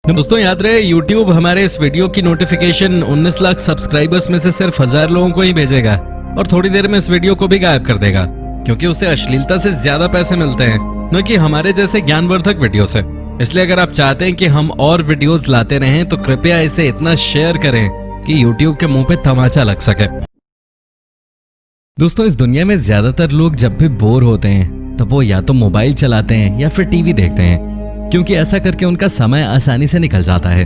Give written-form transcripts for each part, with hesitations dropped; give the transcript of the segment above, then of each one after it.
दोस्तों याद रहे, YouTube हमारे इस वीडियो की नोटिफिकेशन 19 लाख सब्सक्राइबर्स में से सिर्फ 1000 लोगों को ही भेजेगा और थोड़ी देर में इस वीडियो को भी गायब कर देगा, क्योंकि उसे अश्लीलता से ज्यादा पैसे मिलते हैं, न कि हमारे जैसे ज्ञानवर्धक वीडियो से। इसलिए अगर आप चाहते हैं कि हम और वीडियोस लाते रहें तो कृपया इसे इतना शेयर करें कि YouTube के मुंह पे तमाचा लग सके। दोस्तों, इस दुनिया में ज्यादातर लोग जब भी बोर होते हैं तब वो या तो मोबाइल चलाते हैं या फिर टीवी देखते हैं, क्योंकि ऐसा करके उनका समय आसानी से निकल जाता है।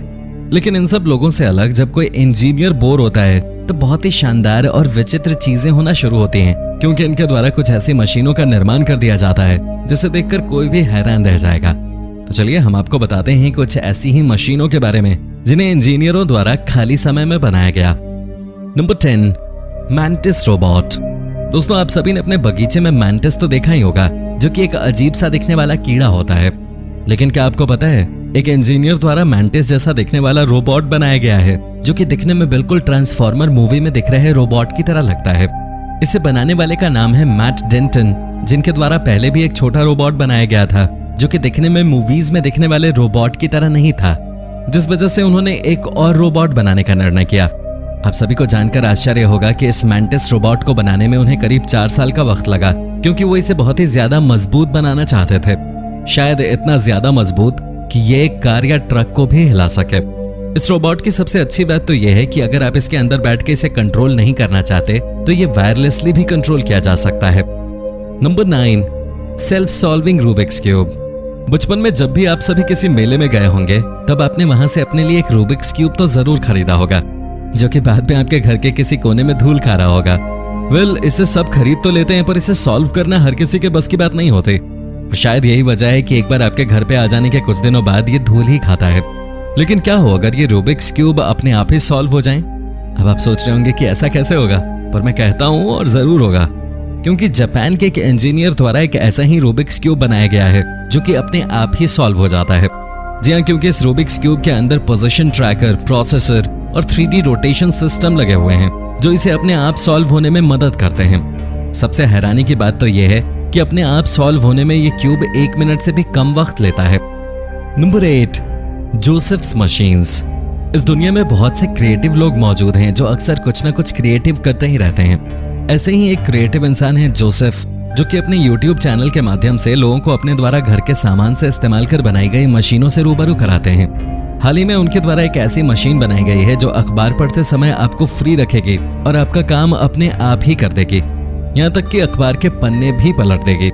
लेकिन इन सब लोगों से अलग जब कोई इंजीनियर बोर होता है तो बहुत ही शानदार और विचित्र चीजें होना शुरू होती हैं, क्योंकि इनके द्वारा कुछ ऐसी मशीनों का निर्माण कर दिया जाता है जिसे देखकर कोई भी हैरान रह जाएगा। तो चलिए हम आपको बताते हैं कुछ ऐसी ही मशीनों के बारे में जिन्हें इंजीनियरों द्वारा खाली समय में बनाया गया। Number 10, mantis robot. दोस्तों, आप सभी ने अपने बगीचे में मैंटिस तो देखा ही होगा, जो कि एक अजीब सा दिखने वाला कीड़ा होता है। लेकिन क्या आपको पता है, एक इंजीनियर द्वारा मैंटिस जैसा दिखने वाला रोबोट बनाया गया है, जो कि दिखने में बिल्कुल ट्रांसफॉर्मर मूवी में दिख रहे रोबोट की तरह लगता है। इसे बनाने वाले का नाम है मैट डेंटन, जिनके द्वारा पहले भी एक छोटा रोबोट बनाया गया था जो कि दिखने में मूवीज में दिखने वाले रोबोट की तरह नहीं था, जिस वजह से उन्होंने एक और रोबोट बनाने का निर्णय किया। आप सभी को जानकर आश्चर्य होगा कि इस मैंटिस रोबोट को बनाने में उन्हें करीब 4 साल का वक्त लगा, क्योंकि वो इसे बहुत ही ज्यादा मजबूत बनाना चाहते थे, शायद इतना ज्यादा मजबूत कि ये एक कार या ट्रक को भी हिला सके। इस रोबोट की सबसे अच्छी बात तो यह है कि अगर आप इसके अंदर बैठ के इसे कंट्रोल नहीं करना चाहते तो ये वायरलेसली भी कंट्रोल किया जा सकता है। Number 9, self solving Rubik's cube. बचपन में जब भी आप सभी किसी मेले में गए होंगे तब आपने वहां से अपने लिए एक रूबिक्स क्यूब तो जरूर खरीदा होगा, जो कि बाद में आपके घर के किसी कोने में धूल खा रहा होगा। इसे सब खरीद तो लेते हैं, पर इसे सॉल्व करना हर किसी के बस की बात नहीं होती। शायद यही वजह है कि एक बार आपके घर पे आ जाने के कुछ दिनों बाद ये धूल ही खाता है। लेकिन क्या हो अगर ये रूबिक्स क्यूब अपने आप ही सॉल्व हो जाएं? अब आप सोच रहे होंगे कि ऐसा कैसे होगा, पर मैं कहता हूं और जरूर होगा, क्योंकि जापान के एक इंजीनियर द्वारा एक ऐसा ही रूबिक्स क्यूब बनाया गया है जो कि अपने आप ही सॉल्व हो जाता है। जी हाँ, क्योंकि इस रूबिक्स क्यूब के अंदर पोजीशन ट्रैकर, प्रोसेसर और 3D रोटेशन सिस्टम लगे हुए हैं, जो इसे अपने आप सॉल्व होने में मदद करते हैं। सबसे हैरानी की बात तो यह है कि अपने आप सॉल्व होने में ये क्यूब 1 मिनट से भी कम वक्त लेता है। Number 8, Joseph's machines. इस दुनिया में बहुत से क्रिएटिव लोग मौजूद हैं जो अक्सर कुछ ना कुछ क्रिएटिव करते ही रहते हैं। ऐसे ही एक क्रिएटिव इंसान है जोसेफ, जो कि अपने YouTube चैनल के माध्यम से लोगों को अपने द्वारा घर के सामान से इस्तेमाल कर बनाई गई मशीनों से रूबरू कराते हैं। हाल ही में उनके द्वारा एक ऐसी मशीन बनाई गई है जो अखबार पढ़ते समय आपको फ्री रखेगी और आपका काम अपने आप ही कर देगी, यहाँ तक कि अखबार के पन्ने भी पलट देगी।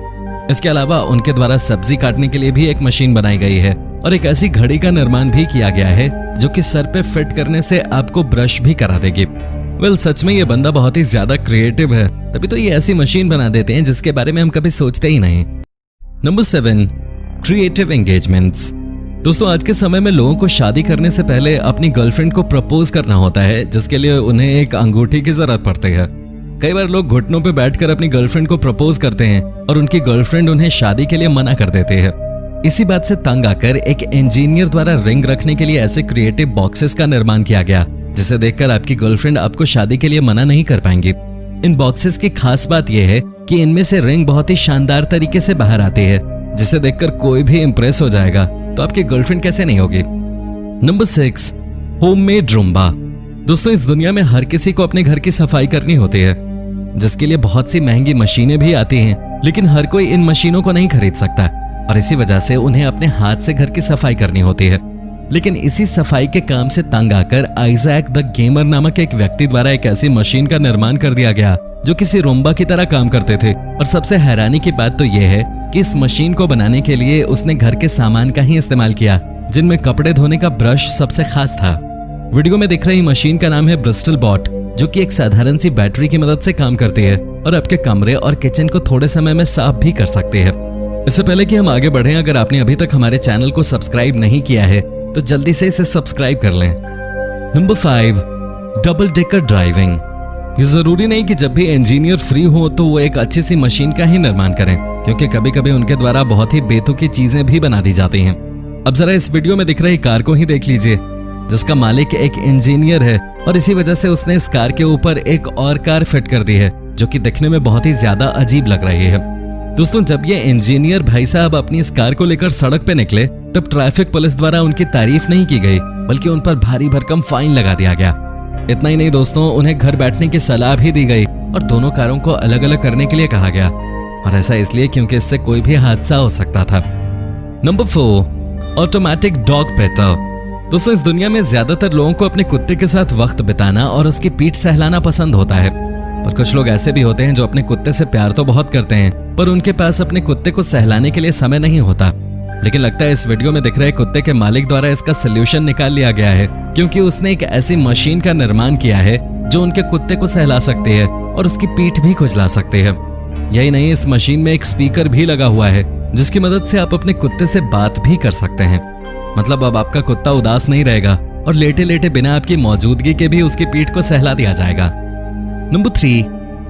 इसके अलावा उनके द्वारा सब्जी काटने के लिए भी एक मशीन बनाई गई है और एक ऐसी घड़ी का निर्माण भी किया गया है जो कि सर पे फिट करने से आपको ब्रश भी करा देगी। सच में ये बंदा बहुत ही ज्यादा क्रिएटिव है, तभी तो ये ऐसी मशीन बना देते हैं जिसके बारे में हम कभी सोचते ही नहीं। Number 7, creative engagements. दोस्तों, आज के समय में लोगों को शादी करने से पहले अपनी गर्लफ्रेंड को प्रपोज करना होता है, जिसके लिए उन्हें एक अंगूठी की जरूरत पड़ती है। कई बार लोग घुटनों पे बैठकर अपनी गर्लफ्रेंड को प्रपोज करते हैं और उनकी गर्लफ्रेंड उन्हें शादी के लिए मना कर देती है। इसी बात से तंग आकर एक इंजीनियर द्वारा रिंग रखने के लिए ऐसे क्रिएटिव बॉक्सेस का निर्माण किया गया, जिसे देखकर आपकी गर्लफ्रेंड आपको शादी के लिए मना नहीं कर पाएंगी। इन बॉक्सेस की खास बात यह है कि इनमें से रिंग बहुत ही शानदार तरीके से बाहर आती है, जिसे देखकर कोई भी इंप्रेस हो जाएगा, तो आपकी गर्लफ्रेंड कैसे नहीं होगी। Number 6, homemade Roomba. दोस्तों, इस दुनिया में हर किसी को अपने घर की सफाई करनी होती है, जिसके लिए बहुत सी महंगी मशीनें भी आती हैं, लेकिन हर कोई इन मशीनों को नहीं खरीद सकता और इसी वजह से उन्हें अपने हाथ से घर की सफाई करनी होती है। लेकिन इसी सफाई के काम से तंग आकर आइजैक द गेमर नामक एक व्यक्ति द्वारा एक ऐसी मशीन का निर्माण कर दिया गया जो किसी रूम्बा की तरह काम करते थे। और सबसे हैरानी की बात तो यह है कि इस मशीन को बनाने के लिए उसने घर के सामान का ही इस्तेमाल किया, जिनमें कपड़े धोने का ब्रश सबसे खास था। वीडियो में दिख रही मशीन का नाम है ब्रिस्टल बॉट, जो कि एक साधारण सी बैटरी की मदद से काम करती है और आपके कमरे और किचन को थोड़े समय में साफ भी कर सकती है। इससे पहले कि हम आगे बढ़ें, अगर आपने अभी तक हमारे चैनल को सब्सक्राइब नहीं किया है तो जल्दी से इसे सब्सक्राइब कर लें। Number 5, double decker driving. ये जरूरी नहीं कि जब भी इंजीनियर फ्री हो तो वो एक अच्छी सी मशीन का ही निर्माण करें, क्योंकि कभी कभी उनके द्वारा बहुत ही बेतुकी चीजें भी बना दी जाती हैं। अब जरा इस वीडियो में दिख रही कार को ही देख लीजिए, जिसका मालिक एक इंजीनियर है और इसी वजह से उसने इस कार के ऊपर एक और कार फिट कर दी है, जो कि दिखने में बहुत ही ज्यादा अजीब लग रही है। दोस्तों, जब ये इंजीनियर भाई साहब अपनी इस कार को लेकर सड़क पे निकले तब ट्रैफिक पुलिस द्वारा उनकी तारीफ नहीं की गई, बल्कि उन पर भारी भरकम फाइन लगा दिया गया। इतना ही नहीं दोस्तों, उन्हें घर बैठने की सलाह भी दी गई और दोनों कारों को अलग अलग करने के लिए कहा गया, और ऐसा इसलिए क्योंकि इससे कोई भी हादसा हो सकता था। नंबर 4, ऑटोमेटिक डॉग पेटर। दोस्तों, इस दुनिया में ज्यादातर लोगों को अपने कुत्ते के साथ वक्त बिताना और उसकी पीठ सहलाना पसंद होता है, पर कुछ लोग ऐसे भी होते हैं जो अपने कुत्ते से प्यार तो बहुत करते हैं, पर उनके पास अपने कुत्ते को सहलाने के लिए समय नहीं होता। लेकिन लगता है इस वीडियो में दिख रहे कुत्ते के मालिक द्वारा इसका सलूशन निकाल लिया गया है, क्योंकि उसने एक ऐसी मशीन का निर्माण किया है जो उनके कुत्ते को सहला सकती है और उसकी पीठ भी खुजला सकती है। यही नहीं, इस मशीन में एक स्पीकर भी लगा हुआ है जिसकी मदद से आप अपने कुत्ते से बात भी कर सकते हैं। मतलब अब आपका कुत्ता उदास नहीं रहेगा और लेटे लेटे बिना आपकी मौजूदगी के भी उसकी पीठ को सहला दिया जाएगा। नंबर 3,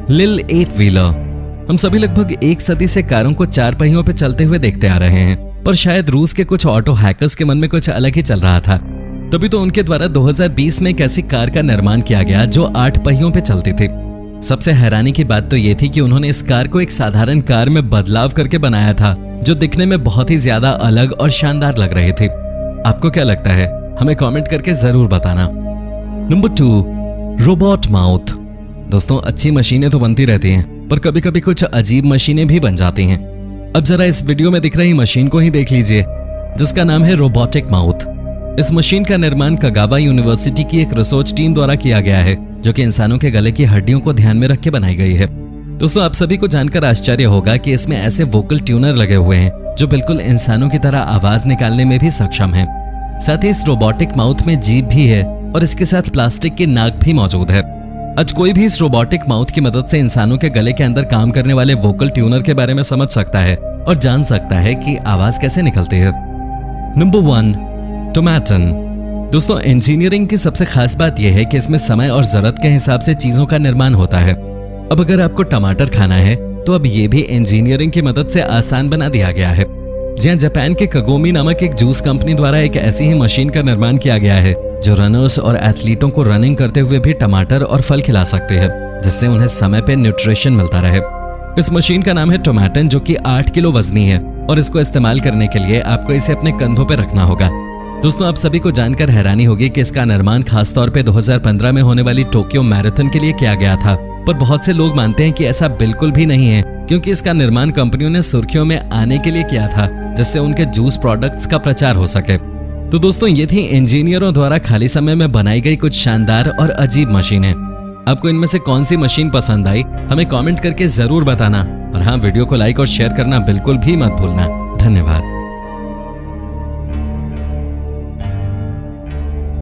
लिल 8 व्हीलर। हम सभी लगभग एक सदी से कारों को 4 पहियों पे चलते हुए देखते आ रहे हैं, पर शायद रूस के कुछ ऑटो हैकर्स के मन में कुछ अलग ही चल रहा था। तभी तो उनके द्वारा 2020 में एक ऐसी कार का निर्माण किया गया जो 8 पहियों पे चलती थी। सबसे हैरानी की बात तो ये थी कि उन्होंने इस कार को एक साधारण कार में बदलाव करके बनाया था, जो दिखने में बहुत ही ज्यादा अलग और शानदार लग रही थी। आपको क्या लगता है? हमें कमेंट करके जरूर बताना। Number 2, robot mouth. दोस्तों, अच्छी मशीनें तो बनती रहती हैं, पर कभी कभी कुछ अजीब मशीनें भी बन जाती हैं। अब जरा इस वीडियो में दिख रही मशीन को ही देख लीजिए, जिसका नाम है रोबोटिक माउथ। इस मशीन का निर्माण कगावा यूनिवर्सिटी की एक रिसर्च टीम द्वारा किया गया है, जो कि इंसानों के गले की हड्डियों को ध्यान में रख के बनाई गई है। दोस्तों, आप सभी को जानकर आश्चर्य होगा कि इसमें ऐसे वोकल ट्यूनर लगे हुए हैं जो बिल्कुल इंसानों की तरह आवाज निकालने में भी सक्षम है। साथ ही इस रोबोटिक माउथ में जीभ भी है और इसके साथ प्लास्टिक की नाक भी मौजूद है। आज कोई भी इस रोबोटिक माउथ की मदद से इंसानों के गले के अंदर काम करने वाले वोकल ट्यूनर के बारे में समझ सकता है और जान सकता है कि आवाज कैसे निकलती है। नंबर 1, टोमेटन। दोस्तों, इंजीनियरिंग की सबसे खास बात यह है कि इसमें समय और जरूरत के हिसाब से चीजों का निर्माण होता है। अब अगर आपको टमाटर खाना है तो अब ये भी इंजीनियरिंग की मदद से आसान बना दिया गया है। जहां जापान के कगोमी नामक एक जूस कंपनी द्वारा एक ऐसी ही मशीन का निर्माण किया गया है जो रनर्स और एथलीटों को रनिंग करते हुए भी टमाटर और फल खिला सकते हैं, जिससे उन्हें समय पे न्यूट्रिशन मिलता रहे। इस मशीन का नाम है टोमेटन, जो कि 8 किलो वजनी है और इसको इस्तेमाल करने के लिए आपको इसे अपने कंधों पे रखना होगा। दोस्तों, आप सभी को जानकर हैरानी होगी कि इसका निर्माण खासतौर पे 2015 में होने वाली टोक्यो मैराथन के लिए किया गया था, पर बहुत से लोग मानते हैं कि ऐसा बिल्कुल भी नहीं है, क्योंकि इसका निर्माण कंपनियों ने सुर्खियों में आने के लिए किया था, जिससे उनके जूस प्रोडक्ट्स का प्रचार हो सके। तो दोस्तों, ये थी इंजीनियरों द्वारा खाली समय में बनाई गई कुछ शानदार और अजीब मशीनें। आपको इनमें से कौन सी मशीन पसंद आई, हमें कमेंट करके जरूर बताना। और हाँ, वीडियो को लाइक और शेयर करना बिल्कुल भी मत भूलना। धन्यवाद।